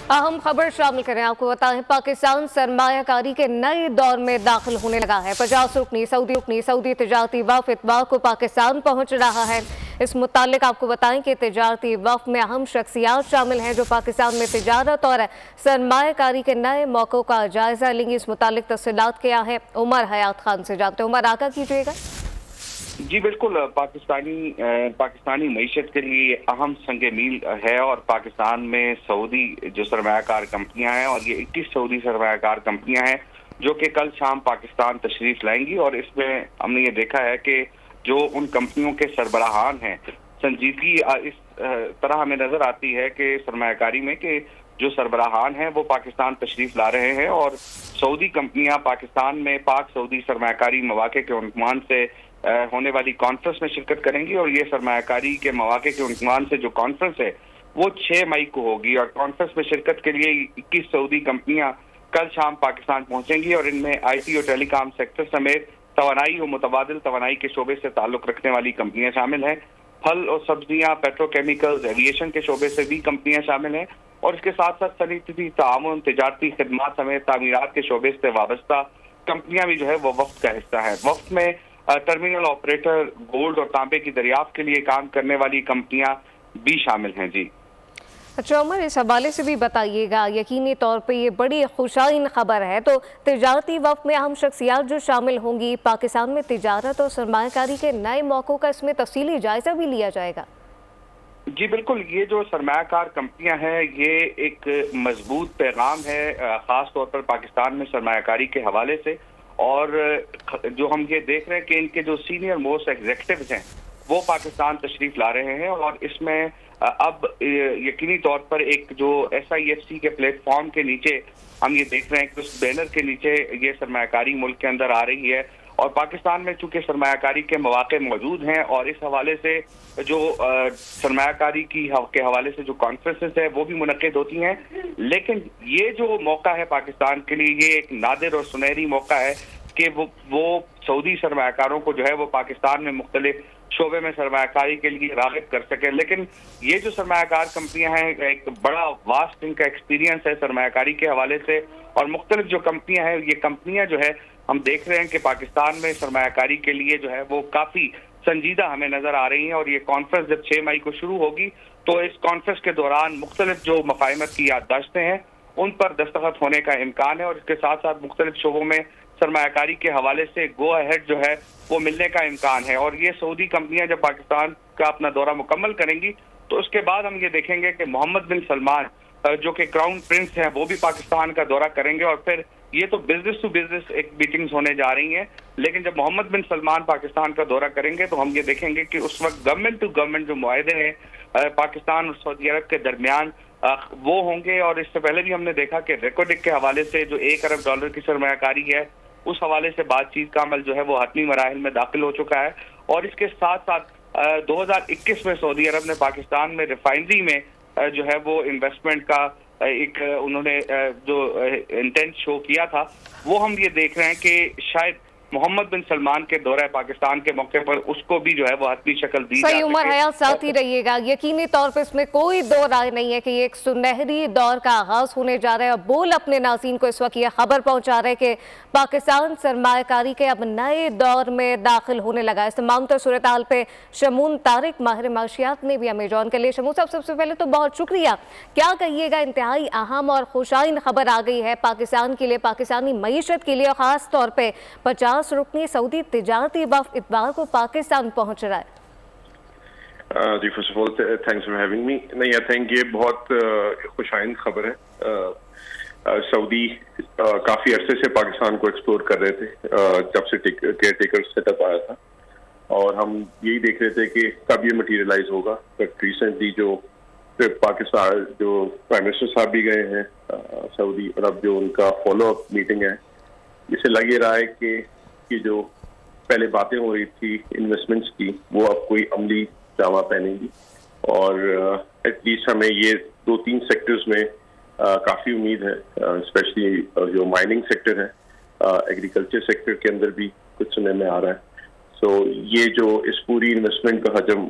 अहम खबर शामिल करें। आपको बताएं, पाकिस्तान सरमायाकारी के नए दौर में दाखिल होने लगा है। 50 रुकनी सऊदी तिजारती वफ़द इतवार को पाकिस्तान पहुंच रहा है। इस मुतालिक आपको बताएं कि तिजारती वफ़द में अहम शख्सियात शामिल हैं जो पाकिस्तान में तिजारत और सरमायाकारी के नए मौक़ों का जायजा लेंगी। इस मुतालिक तफसीलात क्या है, उमर हयात खान से जानते हैं। उमर, आगाह कीजिएगा। जी बिल्कुल, पाकिस्तानी मईशत के लिए अहम संग मील है और पाकिस्तान में सऊदी जो सरमायाकार कंपनियां हैं, और ये 21 सऊदी सरमायाकार कंपनियां हैं जो कि कल शाम पाकिस्तान तशरीफ लाएंगी। और इसमें हमने ये देखा है कि जो उन कंपनियों के सरबराहान हैं, संजीदगी इस तरह हमें नजर आती है कि सरमायाकारी में कि जो सरबराहान हैं वो पाकिस्तान तशरीफ ला रहे हैं और सऊदी कंपनियां पाकिस्तान में पाक सऊदी सरमायाकारी मौके के उन्वान से होने वाली कॉन्फ्रेंस में शिरकत करेंगी। और ये सरमायाकारी के मौके के उन्वान से जो कॉन्फ्रेंस है वो 6 मई को होगी। और कॉन्फ्रेंस में शिरकत के लिए 21 सऊदी कंपनियां कल शाम पाकिस्तान पहुंचेंगी और इनमें IT और टेलीकॉम सेक्टर समेत तवानाई और मुतबादिल तवानाई के शोबे से ताल्लुक रखने वाली कंपनियां शामिल हैं। फल और सब्जियां, पेट्रोकेमिकल्स, एविएशन के शोबे से भी कंपनियां शामिल हैं। और इसके साथ साथ सनअती तामुन, तिजारती खिदमात समेत तामीरात के शोबे से वाबस्ता कंपनियां भी जो है वो वफ्द का हिस्सा है। वफ्द में टर्मिनल ऑपरेटर, गोल्ड और तांबे की दरियाफ्त के लिए काम करने वाली कंपनियां भी शामिल हैं। जी अच्छा उमर, इस हवाले से भी बताइएगा। यकीनी तौर पे ये बड़ी खुशाइन खबर है, तो तिजारती वफ़द में अहम शख्सियात जो शामिल होंगी, पाकिस्तान में तिजारत और सरमायाकारी के नए मौक़ों का इसमें तफसीली जायजा भी लिया जाएगा। जी बिल्कुल, ये जो सरमायाकार कंपनियां हैं ये एक मजबूत पैगाम है ख़ास तौर पर पाकिस्तान में सरमायाकारी के हवाले से। और जो हम ये देख रहे हैं कि इनके जो सीनियर मोस्ट एग्जीक्यूटिव्स हैं वो पाकिस्तान तशरीफ ला रहे हैं। और इसमें अब यकीनी तौर पर एक जो SIFC के प्लेटफॉर्म के नीचे हम ये देख रहे हैं कि उस बैनर के नीचे ये सरमायाकारी मुल्क के अंदर आ रही है। और पाकिस्तान में चूंकि सरमायाकारी के मौके मौजूद हैं और इस हवाले से जो सरमायाकारी के हवाले से जो कॉन्फ्रेंसेस है वो भी मुनक्किद होती हैं, लेकिन ये जो मौका है पाकिस्तान के लिए ये एक नादिर और सुनहरी मौका है कि वो सऊदी सरमायाकारों को जो है वो पाकिस्तान में मुख्तलिफ शोबे में सरमायाकारी के लिए राग़िब कर सके। लेकिन ये जो सरमायाकार कंपनियां हैं, एक बड़ा वास्ट इनका एक्सपीरियंस है सरमायाकारी के हवाले से। और मुख्तलिफ जो कंपनियां हैं, ये कंपनियां जो है हम देख रहे हैं कि पाकिस्तान में सरमायाकारी के लिए जो है वो काफ़ी संजीदा हमें नज़र आ रही हैं। और ये कॉन्फ्रेंस जब 6 मई को शुरू होगी तो इस कॉन्फ्रेंस के दौरान मुख्तलिफ जो मफाहिमत की याददाश्तें हैं उन पर दस्तखत होने का इम्कान है। और इसके साथ साथ मुख्तलिफ शोबों में सरमायाकारी के हवाले से गो अहेड जो है वो मिलने का इम्कान है। और ये सऊदी कंपनियां जब पाकिस्तान का अपना दौरा मुकम्मल करेंगी तो उसके बाद हम ये देखेंगे कि मोहम्मद बिन सलमान जो कि क्राउन प्रिंस हैं वो भी पाकिस्तान का दौरा करेंगे। और फिर ये तो बिजनेस टू बिजनेस एक मीटिंग्स होने जा रही हैं, लेकिन जब मोहम्मद बिन सलमान पाकिस्तान का दौरा करेंगे तो हम ये देखेंगे कि उस वक्त गवर्नमेंट टू गवर्नमेंट जो मुआहदे हैं पाकिस्तान और सऊदी अरब के दरमियान वो होंगे। और इससे पहले भी हमने देखा कि रेकोडिक के हवाले से जो $1 अरब की सरमायाकारी है उस हवाले से बातचीत का अमल जो है वो हतमी मराहिल में दाखिल हो चुका है। और इसके साथ साथ 2021 में सऊदी अरब ने पाकिस्तान में रिफाइनरी में जो है वो इन्वेस्टमेंट का एक उन्होंने जो इंटेंट शो किया था वो हम ये देख रहे हैं कि शायद मोहम्मद बिन सलमान के दौरे पाकिस्तान के मौके पर उसको भी जो है वो हतमी शक्ल दी सही। उमर हयात साथ ही रहिएगा। यकीनी तौर पर इसमें कोई दो राय नहीं है कि ये एक सुनहरी दौर का आगाज होने जा रहा है। और बोल अपने नाज़रीन को इस वक्त ये खबर पहुंचा रहे हैं कि पाकिस्तान सरमायाकारी के अब नए दौर में दाखिल होने लगा है। इस तमाम तर सूरत हाल पे शमून तारिक माहिर माशियात ने भी हमें जॉन के लिए। शमून साहब, सबसे पहले तो बहुत शुक्रिया। क्या कहिएगा, इंतहाई अहम और खुशाइन खबर आ गई है पाकिस्तान के लिए, पाकिस्तानी मईशत के लिए, और ख़ास तौर पर 50 रुकनी सऊदी तिजारती वफ़द इतवार को पाकिस्तान पहुंच रहा है। जी first of all thanks for having me. नहीं, आई थिंक ये बहुत खुशाइन खबर है। सऊदी काफी अरसे से पाकिस्तान को एक्सप्लोर कर रहे थे जब से केयर टेकर सेटअप आया था, और हम यही देख रहे थे कि कब ये मटीरियलाइज होगा। बट रिसेंटली जो पाकिस्तान जो प्राइम मिनिस्टर साहब भी गए हैं सऊदी, और अब जो उनका फॉलो अप मीटिंग है, इससे लग ये रहा है कि जो पहले बातें हो रही थी इन्वेस्टमेंट्स की वो अब कोई अमली जामा पहनेंगी। और एटलीस्ट हमें ये 2-3 सेक्टर्स में काफ़ी उम्मीद है, स्पेशली जो माइनिंग सेक्टर है, एग्रीकल्चर सेक्टर के अंदर भी कुछ सुनने में आ रहा है। सो ये जो इस पूरी इन्वेस्टमेंट का हजम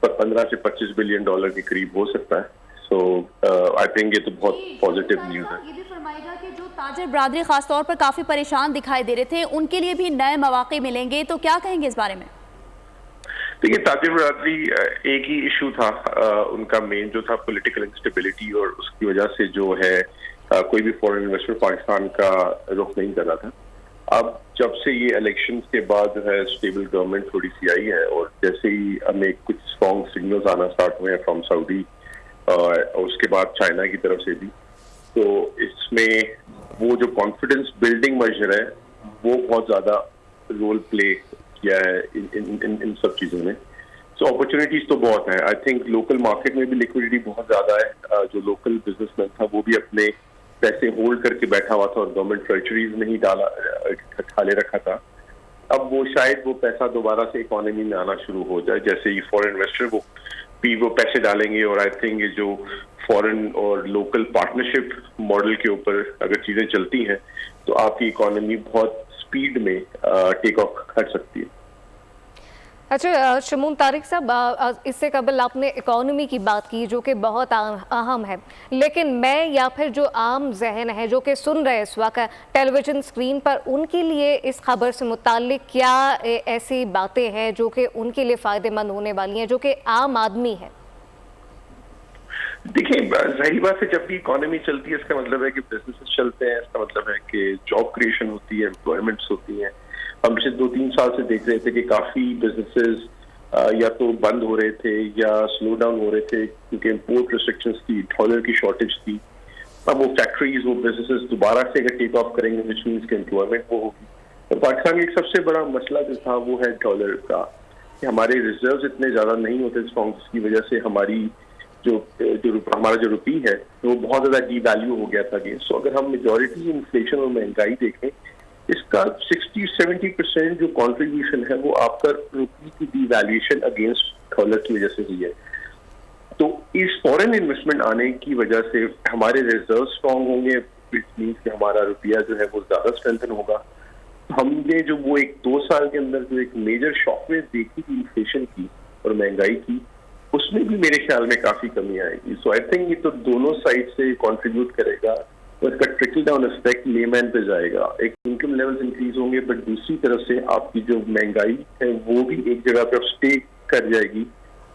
$15 से $25 बिलियन के करीब हो सकता है। सो आई थिंक ये तो बहुत पॉजिटिव न्यूज़ है. ये भी फरमाएगा कि जो ताजिर बरादरी खास तौर पर काफ़ी परेशान दिखाई दे रहे थे, उनके लिए भी नए मौके मिलेंगे, तो क्या कहेंगे इस बारे में? देखिए, ताजिर बरादरी एक ही इशू था उनका मेन जो था पॉलिटिकल इंस्टेबिलिटी, और उसकी वजह से जो है कोई भी फॉरेन इन्वेस्टर पाकिस्तान का रुख नहीं कर रहा था. अब जब से ये इलेक्शन के बाद जो है स्टेबल गवर्नमेंट थोड़ी सी आई है, और जैसे ही हमें कुछ स्ट्रॉन्ग सिग्नल्स आना स्टार्ट हुए हैं फ्रॉम सऊदी और उसके बाद चाइना की तरफ से भी, तो इसमें वो जो कॉन्फिडेंस बिल्डिंग मेजर है वो बहुत ज्यादा रोल प्ले किया है इन सब चीजों में. सो अपॉर्चुनिटीज तो बहुत है. आई थिंक लोकल मार्केट में भी लिक्विडिटी बहुत ज्यादा है. जो लोकल बिजनेसमैन था वो भी अपने पैसे होल्ड करके बैठा हुआ था और गवर्नमेंट ट्रेजरीज में ही ठाले रखा था. अब वो शायद वो पैसा दोबारा से इकोनॉमी में आना शुरू हो जाए, जैसे ही फॉरेन इन्वेस्टर वो पैसे डालेंगे. और आई थिंक ये जो फॉरेन और लोकल पार्टनरशिप मॉडल के ऊपर अगर चीजें चलती हैं तो आपकी इकोनॉमी बहुत स्पीड में टेक ऑफ कर सकती है. अच्छा शमून तारिक साहब, इससे कबल आपने इकोनॉमी की बात की जो कि बहुत अहम है, लेकिन मैं या फिर जो आम जहन है जो कि सुन रहे इस वक्त टेलीविज़न स्क्रीन पर, उनके लिए इस खबर से मुताल्लिक क्या ऐसी बातें हैं जो कि उनके लिए फ़ायदेमंद होने वाली हैं, जो कि आम आदमी है? देखिए, जाहिर बात है जब भी इकोनॉमी चलती है इसका मतलब है कि बिजनेसेस चलते हैं, इसका मतलब है कि जॉब क्रिएशन होती है, एम्प्लॉयमेंट्स होती हैं. हम पिछले 2-3 साल से देख रहे थे कि काफी बिजनेसेस या तो बंद हो रहे थे या स्लो डाउन हो रहे थे क्योंकि इम्पोर्ट रिस्ट्रिक्शंस थी, डॉलर की शॉर्टेज थी. अब वो फैक्ट्रीज, वो बिजनेसेस दोबारा से अगर टेक ऑफ करेंगे विच मीन्स कि एम्प्लॉयमेंट वो होगी. तो पाकिस्तान का एक सबसे बड़ा मसला जो था वो है डॉलर का, कि हमारे रिजर्व इतने ज्यादा नहीं होते स्ट्रॉन्ग, जिसकी वजह से हमारी हमारा जो रुपी है वो बहुत ज्यादा डीवैल्यू हो गया था. सो अगर हम मेजॉरिटी इन्फ्लेशन और महंगाई देखें, इसका 60-70% जो कंट्रीब्यूशन है वो आपका रुपी की डीवैल्यूएशन अगेंस्ट डॉलर की वजह से हुई है. तो इस फॉरेन इन्वेस्टमेंट आने की वजह से हमारे रिजर्व स्ट्रॉन्ग होंगे, विच मीन्स कि हमारा रुपया जो है वो ज्यादा स्ट्रेंथन होगा. हमने जो वो 1-2 साल के अंदर जो एक मेजर शॉकवेव देखी थी इन्फ्लेशन की और महंगाई की, उसमें भी मेरे ख्याल में काफी कमी आएगी. सो आई थिंक ये तो दोनों साइड से कंट्रीब्यूट करेगा और इसका ट्रिकल डाउन इफेक्ट लेमैन पे जाएगा. एक इनकम लेवल्स इंक्रीज होंगे, बट दूसरी तरफ से आपकी जो महंगाई है वो भी एक जगह पे स्टे कर जाएगी.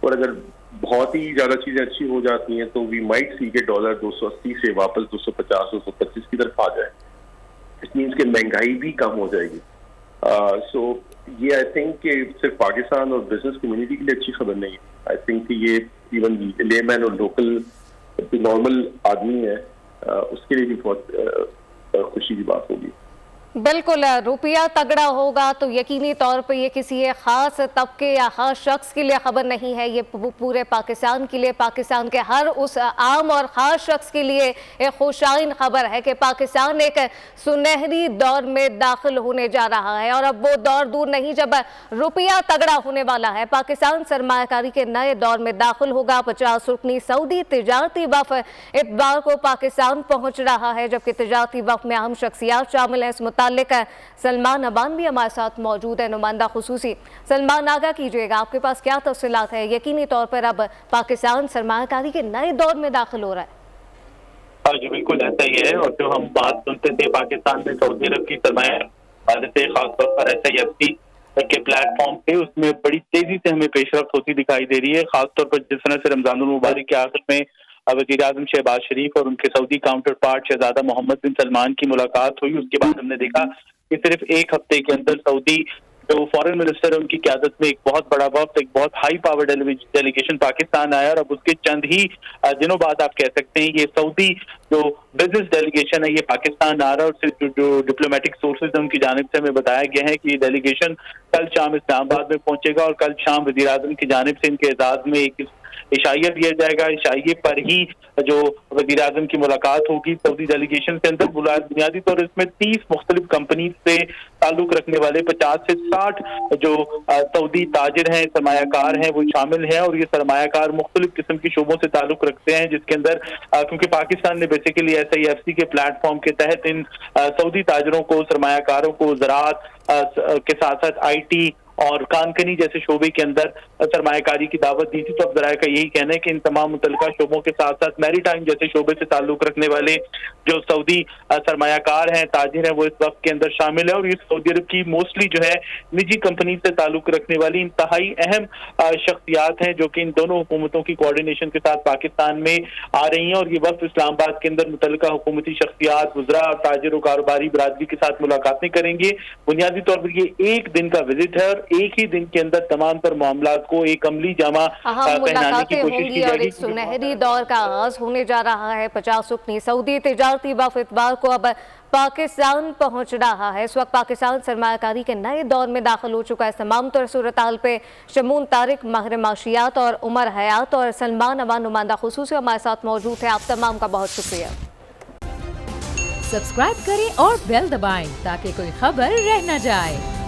और अगर बहुत ही ज्यादा चीजें अच्छी हो जाती हैं तो वी माइट सी के डॉलर 280 से वापस 250-225 की तरफ आ जाए. इट मीन्स कि महंगाई भी कम हो जाएगी. सो ये आई थिंक कि सिर्फ पाकिस्तान और बिजनेस कम्युनिटी के लिए अच्छी खबर नहीं है. आई थिंक कि ये इवन लेमैन और लोकल नॉर्मल आदमी है उसके लिए भी बहुत खुशी की बात होगी. बिल्कुल, रुपया तगड़ा होगा तो यकीनी तौर पे ये किसी एक ख़ास तबके या ख़ास शख्स के लिए ख़बर नहीं है, ये पूरे पाकिस्तान के लिए, पाकिस्तान के हर उस आम और ख़ास शख्स के लिए एक खुशाइन ख़बर है कि पाकिस्तान एक सुनहरी दौर में दाखिल होने जा रहा है. और अब वो दौर दूर नहीं जब रुपया तगड़ा होने वाला है. पाकिस्तान सरमायाकारी के नए दौर में दाखिल होगा. 50 रुकनी सऊदी तिजारती वफ़द इतवार को पाकिस्तान पहुँच रहा है, जबकि तिजारती वफ़द में अहम शख्सियात शामिल हैं. इस सलमान अबान भी हमारे साथ मौजूद है, नुमाइंदा खुसूसी. सलमान, आगाह कीजिएगा, आपके पास क्या तफसीलात है? यकीनी तौर पर अब पाकिस्तान सरमायाकारी के नए दौर में दाखिल हो रहा है. जी बिल्कुल ऐसा ही है. और जो हम बात सुनते थे पाकिस्तान में सऊदी अरब की सरमाया से खासतौर पर SIFC के प्लेटफॉर्म पे, उसमें बड़ी तेजी से हमें पेशरफ्त होती दिखाई दे रही है. खासतौर पर जिस तरह से रमजानुल मुबारक के आखिर में वज़ीर आज़म शहबाज शरीफ और उनके सऊदी काउंटर पार्ट शहजादा मोहम्मद बिन सलमान की मुलाकात हुई, उसके बाद हमने देखा कि सिर्फ एक हफ्ते के अंदर सऊदी जो फॉरेन मिनिस्टर है उनकी क़यादत में एक बहुत बड़ा वक्त, एक बहुत हाई पावर डेलीगेशन पाकिस्तान आया. और अब उसके चंद ही दिनों बाद आप कह सकते हैं ये सऊदी जो बिजनेस डेलीगेशन है ये पाकिस्तान आ रहा है. और जो डिप्लोमेटिक सोर्सेज है उनकी जानिब से हमें बताया गया है कि ये डेलीगेशन कल शाम इस्लामाबाद में पहुंचेगा और कल शाम वज़ीर आज़म की जानिब से इनके एजाज में एक इशाइया दिया जाएगा. इशाइये पर ही जो वज़ीर आज़म की मुलाकात होगी सऊदी डेलीगेशन के अंदर. बुनियादी तौर इसमें 30 मुख्तलिफ कंपनी से ताल्लुक रखने वाले 50 से 60 जो सऊदी ताजिर हैं, सरमायाकार हैं, वो शामिल हैं. और ये सरमायाकार मुख्तलिफ किस्म की शोबों से ताल्लुक रखते हैं, जिसके अंदर क्योंकि पाकिस्तान ने बेसिकली SIFC के प्लेटफॉर्म के तहत इन सऊदी ताजरों को, सरमायाकारों को ज़राअत के साथ साथ IT और कानकनी जैसे शोबे के अंदर सरमायाकारी की दावत दी थी। तो अब ज़राए का यही कहना है कि इन तमाम मुतल्लिका शोबों के साथ साथ मैरीटाइम जैसे शोबे से ताल्लुक रखने वाले जो सऊदी सरमायाकार हैं, ताजिर हैं, वो इस वक्त के अंदर शामिल है। और ये सऊदी अरब की मोस्टली जो है निजी कंपनी से ताल्लुक रखने वाली इंतहाई अहम शख्सियात हैं, जो कि इन दोनों हुकूमतों की कोऑर्डिनेशन के साथ पाकिस्तान में आ रही हैं। और ये वक्त इस्लामाबाद के अंदर मुतल्लिका हुकूमती शख्सियात, वज़रा, ताजिर और कारोबारी बरादरी के साथ मुलाकातें करेंगे। बुनियादी तौर पर ये एक दिन का विजिट है और एक ही दिन के अंदर तमाम तर मामलात को एक अमली जामा पहनाने की मुलाकातें कोशिश की होंगी और जाएगी। एक सुनहरी दौर का आगाज होने जा रहा है। 50 रुकनी सऊदी तिजारती वफ़द इतवार को अब पाकिस्तान पहुंच रहा है। इस वक्त पाकिस्तान सरमायाकारी के नए दौर में दाखिल हो चुका है। तमाम तर सूरत-हाल पे शमून तारिक, माहिर माशियात और उमर हयात और सलमान अमान नुमाइंदा खुसूसी हमारे साथ मौजूद है। आप तमाम का बहुत शुक्रिया। सब्सक्राइब करें और बेल दबाएं ताकि कोई खबर रह न जाए।